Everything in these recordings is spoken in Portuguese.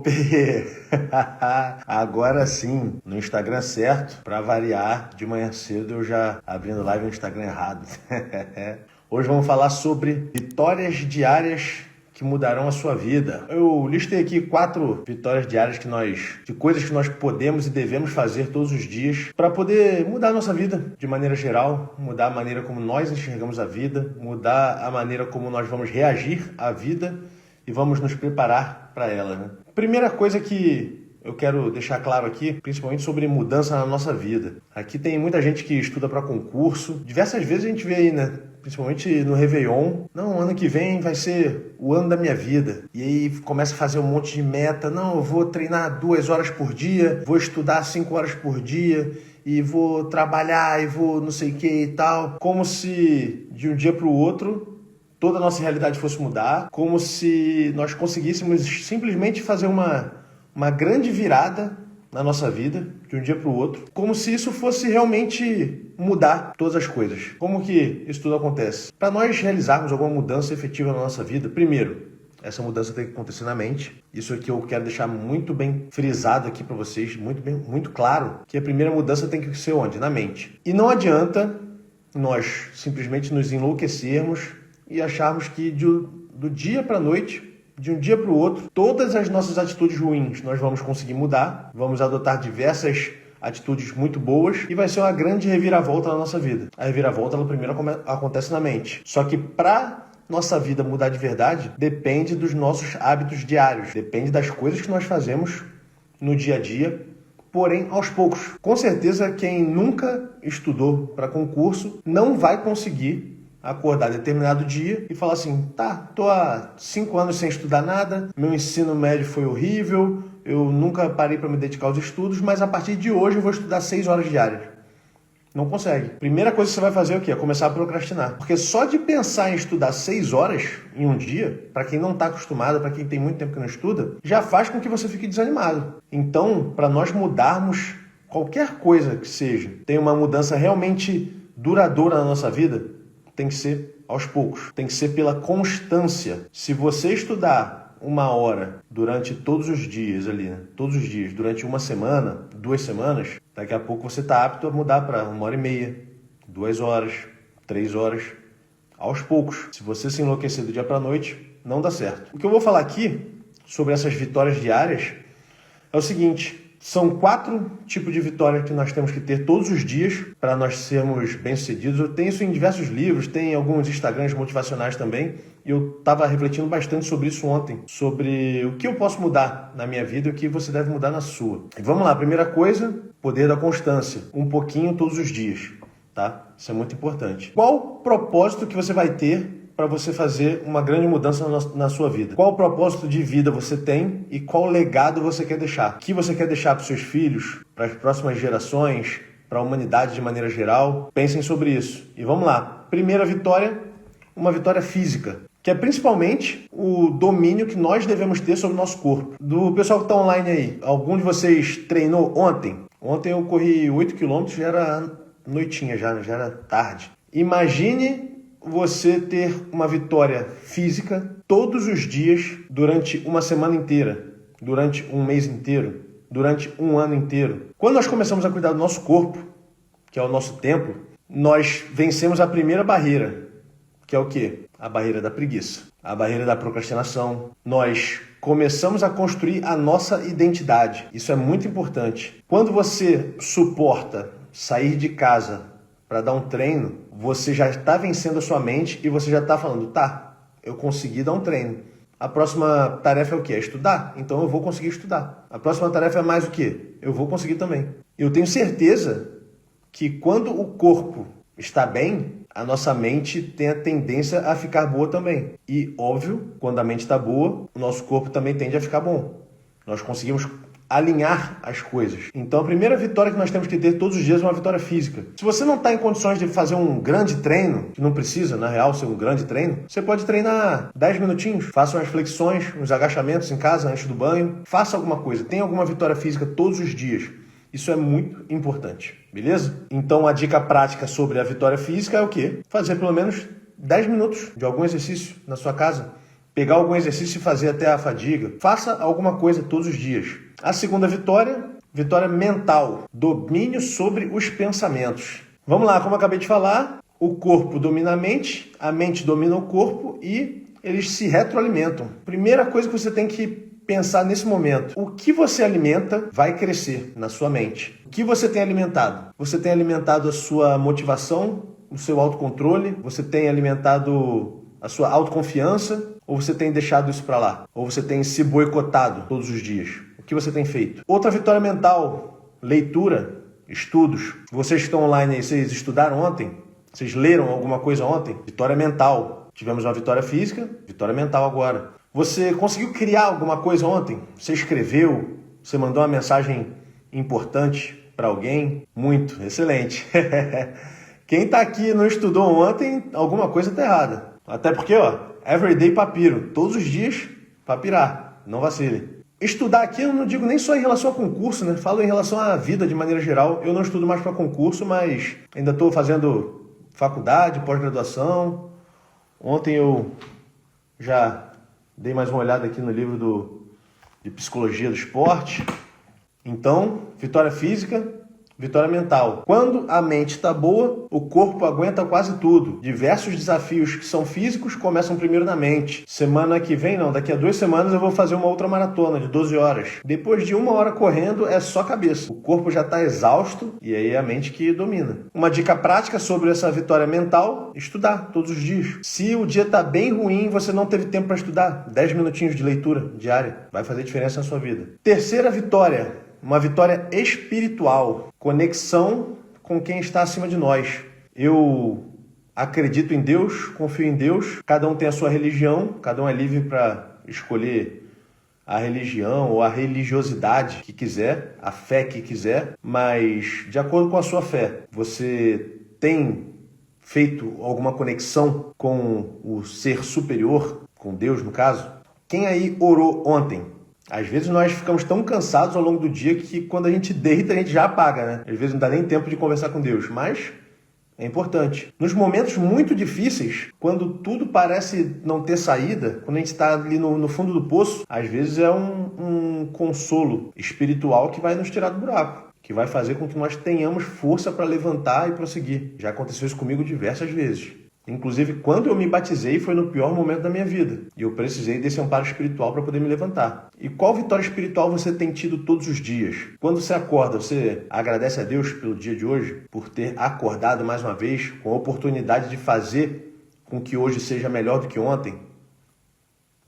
Ope! Agora sim, no Instagram certo, para variar, de manhã cedo eu já abrindo live no Instagram errado. Hoje vamos falar sobre vitórias diárias que mudarão a sua vida. Eu listei aqui 4 vitórias diárias de coisas que nós podemos e devemos fazer todos os dias para poder mudar a nossa vida de maneira geral, mudar a maneira como nós enxergamos a vida, mudar a maneira como nós vamos reagir à vida e vamos nos preparar para ela, né? Primeira coisa que eu quero deixar claro aqui, principalmente sobre mudança na nossa vida. Aqui tem muita gente que estuda para concurso. Diversas vezes a gente vê aí, né? Principalmente no Réveillon. Não, ano que vem vai ser o ano da minha vida. E aí começa a fazer um monte de meta. Não, eu vou treinar 2 horas por dia, vou estudar 5 horas por dia e vou trabalhar e vou não sei o que e tal. Como se de um dia para o outro toda a nossa realidade fosse mudar. Como se nós conseguíssemos simplesmente fazer uma grande virada na nossa vida, de um dia para o outro, como se isso fosse realmente mudar todas as coisas. Como que isso tudo acontece? Para nós realizarmos alguma mudança efetiva na nossa vida, primeiro, essa mudança tem que acontecer na mente. Isso aqui eu quero deixar muito bem frisado aqui para vocês, muito claro, que a primeira mudança tem que ser onde? Na mente. E não adianta nós simplesmente nos enlouquecermos e acharmos que do dia para a noite, de um dia para o outro, todas as nossas atitudes ruins nós vamos conseguir mudar, vamos adotar diversas atitudes muito boas e vai ser uma grande reviravolta na nossa vida. A reviravolta, ela primeiro acontece na mente. Só que para nossa vida mudar de verdade, depende dos nossos hábitos diários, depende das coisas que nós fazemos no dia a dia, porém aos poucos. Com certeza, quem nunca estudou para concurso não vai conseguir acordar determinado dia e falar assim, tá, tô há 5 anos sem estudar nada, meu ensino médio foi horrível, eu nunca parei para me dedicar aos estudos, mas a partir de hoje eu vou estudar 6 horas diárias. Não consegue. Primeira coisa que você vai fazer é o quê? É começar a procrastinar. Porque só de pensar em estudar 6 horas em um dia, para quem não está acostumado, para quem tem muito tempo que não estuda, já faz com que você fique desanimado. Então, para nós mudarmos qualquer coisa que seja, tem uma mudança realmente duradoura na nossa vida, tem que ser aos poucos, tem que ser pela constância. Se você estudar 1 hora durante todos os dias ali, né? Todos os dias, durante 1 semana, 2 semanas, daqui a pouco você está apto a mudar para 1h30, 2 horas, 3 horas, aos poucos. Se você se enlouquecer do dia para a noite, não dá certo. O que eu vou falar aqui sobre essas vitórias diárias é o seguinte: são 4 tipos de vitória que nós temos que ter todos os dias para nós sermos bem-sucedidos. Eu tenho isso em diversos livros, tem alguns Instagrams motivacionais também, e eu estava refletindo bastante sobre isso ontem, sobre o que eu posso mudar na minha vida e o que você deve mudar na sua. E vamos lá, primeira coisa, poder da constância, um pouquinho todos os dias, tá? Isso é muito importante. Qual o propósito que você vai ter para você fazer uma grande mudança na sua vida? Qual o propósito de vida você tem e qual legado você quer deixar? O que você quer deixar para os seus filhos, para as próximas gerações, para a humanidade de maneira geral? Pensem sobre isso. E vamos lá. Primeira vitória, uma vitória física, que é principalmente o domínio que nós devemos ter sobre o nosso corpo. Do pessoal que está online aí, algum de vocês treinou ontem? Ontem eu corri 8 km, já era noitinha, já era tarde. Imagine você ter uma vitória física todos os dias durante uma semana inteira, durante um mês inteiro, durante um ano inteiro. Quando nós começamos a cuidar do nosso corpo, que é o nosso templo, nós vencemos a primeira barreira, que é o quê? A barreira da preguiça, a barreira da procrastinação. Nós começamos a construir a nossa identidade. Isso é muito importante. Quando você suporta sair de casa para dar um treino, você já está vencendo a sua mente e você já está falando, tá, eu consegui dar um treino. A próxima tarefa é o quê? É estudar. Então eu vou conseguir estudar. A próxima tarefa é mais o quê? Eu vou conseguir também. Eu tenho certeza que quando o corpo está bem, a nossa mente tem a tendência a ficar boa também. E, óbvio, quando a mente está boa, o nosso corpo também tende a ficar bom. Nós conseguimos alinhar as coisas. Então a primeira vitória que nós temos que ter todos os dias é uma vitória física. Se você não está em condições de fazer um grande treino, que não precisa, na real, ser um grande treino, você pode treinar 10 minutinhos, faça umas flexões, uns agachamentos em casa antes do banho, faça alguma coisa, tenha alguma vitória física todos os dias. Isso é muito importante, beleza? Então a dica prática sobre a vitória física é o quê? Fazer pelo menos 10 minutos de algum exercício na sua casa. pegar algum exercício e fazer até a fadiga. Faça alguma coisa todos os dias. A segunda vitória, vitória mental, domínio sobre os pensamentos. Vamos lá, como eu acabei de falar, o corpo domina a mente domina o corpo e eles se retroalimentam. Primeira coisa que você tem que pensar nesse momento: o que você alimenta vai crescer na sua mente. O que você tem alimentado? Você tem alimentado a sua motivação, o seu autocontrole? Você tem alimentado a sua autoconfiança? Ou você tem deixado isso para lá? Ou você tem se boicotado todos os dias? O que você tem feito? Outra vitória mental: leitura, estudos. Vocês que estão online aí, vocês estudaram ontem? Vocês leram alguma coisa ontem? Vitória mental. Tivemos uma vitória física, vitória mental agora. Você conseguiu criar alguma coisa ontem? Você escreveu? Você mandou uma mensagem importante para alguém? Muito, excelente. Quem está aqui e não estudou ontem, alguma coisa está errada. Até porque, everyday papiro. Todos os dias, papirar. Não vacile. Estudar aqui eu não digo nem só em relação a concurso, né? Falo em relação à vida de maneira geral. Eu não estudo mais para concurso, mas ainda estou fazendo faculdade, pós-graduação. Ontem eu já dei mais uma olhada aqui no livro de Psicologia do Esporte. Então, vitória física, vitória mental. Quando a mente está boa, o corpo aguenta quase tudo. Diversos desafios que são físicos começam primeiro na mente. Semana que vem, daqui a 2 semanas eu vou fazer uma outra maratona de 12 horas. Depois de 1 hora correndo, é só cabeça. O corpo já está exausto e aí é a mente que domina. Uma dica prática sobre essa vitória mental: estudar todos os dias. Se o dia está bem ruim, você não teve tempo para estudar, 10 minutinhos de leitura diária vai fazer diferença na sua vida. Terceira vitória: uma vitória espiritual, conexão com quem está acima de nós. Eu acredito em Deus, confio em Deus, cada um tem a sua religião, cada um é livre para escolher a religião ou a religiosidade que quiser, a fé que quiser, mas de acordo com a sua fé, você tem feito alguma conexão com o ser superior, com Deus no caso? Quem aí orou ontem? Às vezes nós ficamos tão cansados ao longo do dia que quando a gente deita, a gente já apaga, né? Às vezes não dá nem tempo de conversar com Deus, mas é importante. Nos momentos muito difíceis, quando tudo parece não ter saída, quando a gente está ali no fundo do poço, às vezes é um consolo espiritual que vai nos tirar do buraco, que vai fazer com que nós tenhamos força para levantar e prosseguir. Já aconteceu isso comigo diversas vezes. Inclusive, quando eu me batizei, foi no pior momento da minha vida. E eu precisei desse amparo espiritual para poder me levantar. E qual vitória espiritual você tem tido todos os dias? Quando você acorda, você agradece a Deus pelo dia de hoje? Por ter acordado mais uma vez, com a oportunidade de fazer com que hoje seja melhor do que ontem?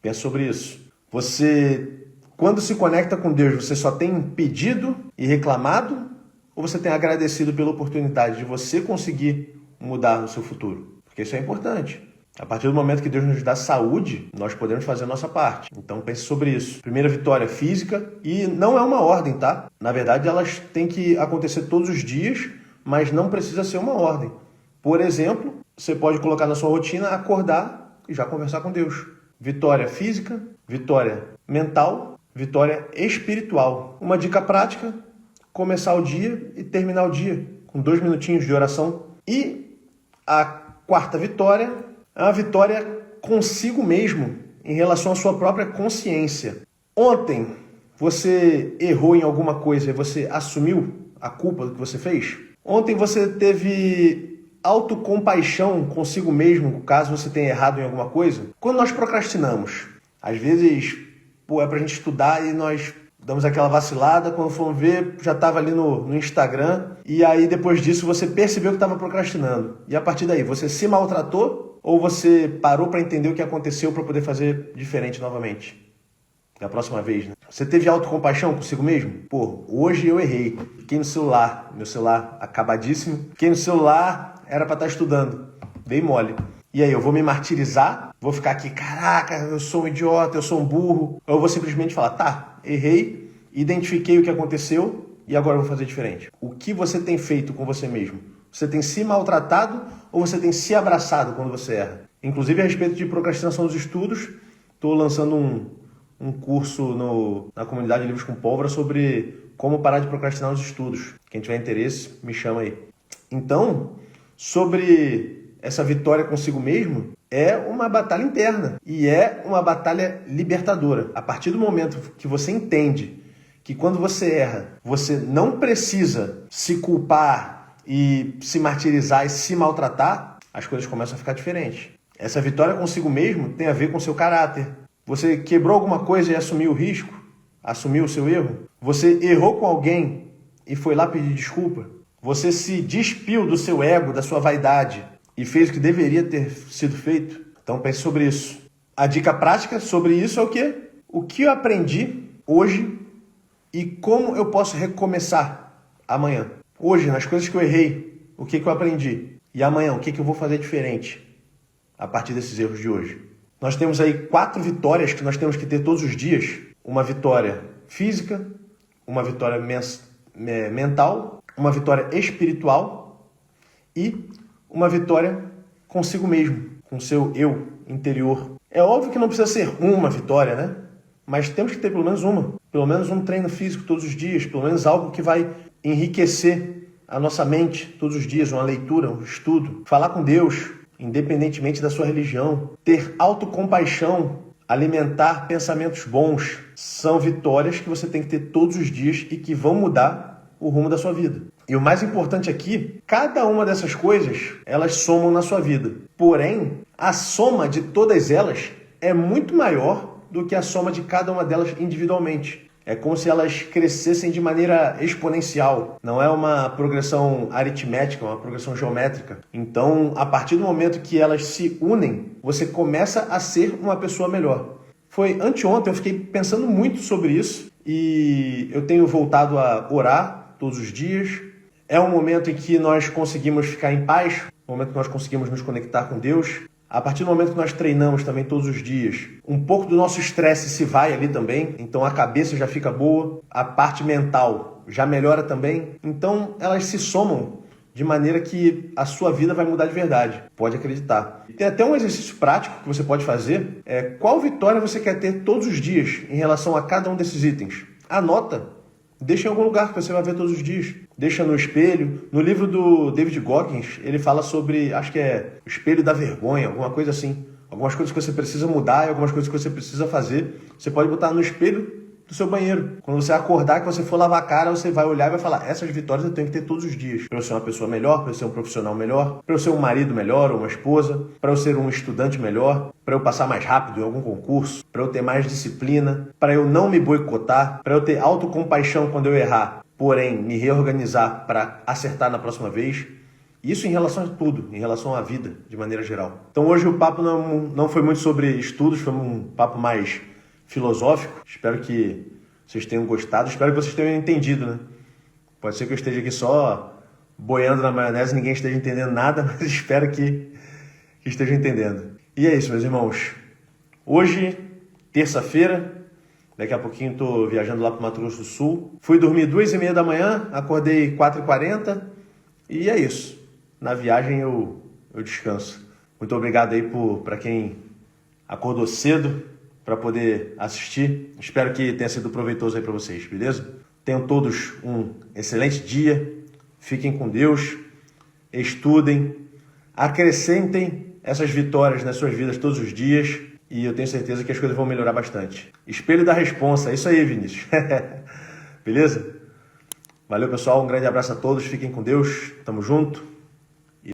Pensa sobre isso. Você, quando se conecta com Deus, você só tem pedido e reclamado? Ou você tem agradecido pela oportunidade de você conseguir mudar o seu futuro? Porque isso é importante. A partir do momento que Deus nos dá saúde, nós podemos fazer a nossa parte. Então pense sobre isso. Primeira vitória física, e não é uma ordem, tá? Na verdade, elas têm que acontecer todos os dias, mas não precisa ser uma ordem. Por exemplo, você pode colocar na sua rotina, acordar e já conversar com Deus. Vitória física, vitória mental, vitória espiritual. Uma dica prática: começar o dia e terminar o dia com 2 minutinhos de oração. E a quarta vitória é uma vitória consigo mesmo, em relação à sua própria consciência. Ontem você errou em alguma coisa e você assumiu a culpa do que você fez? Ontem você teve autocompaixão consigo mesmo, caso você tenha errado em alguma coisa? Quando nós procrastinamos, às vezes é pra gente estudar e nós damos aquela vacilada, quando fomos ver, já estava ali no Instagram, e aí depois disso você percebeu que estava procrastinando. E a partir daí, você se maltratou ou você parou para entender o que aconteceu para poder fazer diferente novamente? Da próxima vez, né? Você teve autocompaixão consigo mesmo? Hoje eu errei. Fiquei no celular, meu celular acabadíssimo. Fiquei no celular, era para estar estudando. Dei mole. E aí, eu vou me martirizar? Vou ficar aqui, caraca, eu sou um idiota, eu sou um burro? Ou eu vou simplesmente falar, tá, errei, identifiquei o que aconteceu e agora eu vou fazer diferente? O que você tem feito com você mesmo? Você tem se maltratado ou você tem se abraçado quando você erra? Inclusive, a respeito de procrastinação dos estudos, estou lançando um curso na comunidade Livros com Pólvora sobre como parar de procrastinar os estudos. Quem tiver interesse, me chama aí. Então, sobre essa vitória consigo mesmo, é uma batalha interna e é uma batalha libertadora. A partir do momento que você entende que quando você erra, você não precisa se culpar e se martirizar e se maltratar, as coisas começam a ficar diferentes. Essa vitória consigo mesmo tem a ver com seu caráter. Você quebrou alguma coisa e assumiu o risco? Assumiu o seu erro? Você errou com alguém e foi lá pedir desculpa? Você se despiu do seu ego, da sua vaidade e fez o que deveria ter sido feito? Então pense sobre isso. A dica prática sobre isso é o quê? O que eu aprendi hoje e como eu posso recomeçar amanhã? Hoje, nas coisas que eu errei, o que eu aprendi? E amanhã, o que eu vou fazer diferente a partir desses erros de hoje? Nós temos aí 4 vitórias que nós temos que ter todos os dias. Uma vitória física, uma vitória mental, uma vitória espiritual e uma vitória consigo mesmo, com seu eu interior. É óbvio que não precisa ser uma vitória, né? Mas temos que ter pelo menos uma. Pelo menos um treino físico todos os dias, pelo menos algo que vai enriquecer a nossa mente todos os dias, uma leitura, um estudo. Falar com Deus, independentemente da sua religião. Ter autocompaixão, alimentar pensamentos bons. São vitórias que você tem que ter todos os dias e que vão mudar o rumo da sua vida. E o mais importante aqui, cada uma dessas coisas, elas somam na sua vida. Porém, a soma de todas elas é muito maior do que a soma de cada uma delas individualmente. É como se elas crescessem de maneira exponencial. Não é uma progressão aritmética, é uma progressão geométrica. Então, a partir do momento que elas se unem, você começa a ser uma pessoa melhor. Foi anteontem, eu fiquei pensando muito sobre isso e eu tenho voltado a orar todos os dias. É um momento em que nós conseguimos ficar em paz, um momento que nós conseguimos nos conectar com Deus. A partir do momento que nós treinamos também todos os dias, um pouco do nosso estresse se vai ali também, então a cabeça já fica boa, a parte mental já melhora também. Então elas se somam de maneira que a sua vida vai mudar de verdade, pode acreditar. Tem até um exercício prático que você pode fazer, qual vitória você quer ter todos os dias em relação a cada um desses itens. Anota. Deixa em algum lugar que você vai ver todos os dias. Deixa no espelho. No livro do David Goggins, ele fala sobre, acho que é o espelho da vergonha, alguma coisa assim. Algumas coisas que você precisa mudar e algumas coisas que você precisa fazer. Você pode botar no espelho do seu banheiro. Quando você acordar, que você for lavar a cara, você vai olhar e vai falar, essas vitórias eu tenho que ter todos os dias. Para eu ser uma pessoa melhor, para eu ser um profissional melhor, para eu ser um marido melhor ou uma esposa, para eu ser um estudante melhor, para eu passar mais rápido em algum concurso, para eu ter mais disciplina, para eu não me boicotar, para eu ter autocompaixão quando eu errar, porém me reorganizar para acertar na próxima vez. Isso em relação a tudo, em relação à vida, de maneira geral. Então hoje o papo não foi muito sobre estudos, foi um papo mais filosófico. Espero que vocês tenham gostado, espero que vocês tenham entendido, né? Pode ser que eu esteja aqui só boiando na maionese e ninguém esteja entendendo nada, mas espero que esteja entendendo. E é isso, meus irmãos. Hoje, terça-feira, daqui a pouquinho estou viajando lá para o Mato Grosso do Sul. Fui dormir 2h30 da manhã, acordei 4h40 e é isso. Na viagem eu descanso. Muito obrigado aí para quem acordou cedo para poder assistir. Espero que tenha sido proveitoso aí para vocês, beleza? Tenham todos um excelente dia. Fiquem com Deus. Estudem. Acrescentem essas vitórias nas suas vidas todos os dias. E eu tenho certeza que as coisas vão melhorar bastante. Espelho da responsa. É isso aí, Vinícius. Beleza? Valeu, pessoal. Um grande abraço a todos. Fiquem com Deus. Tamo junto.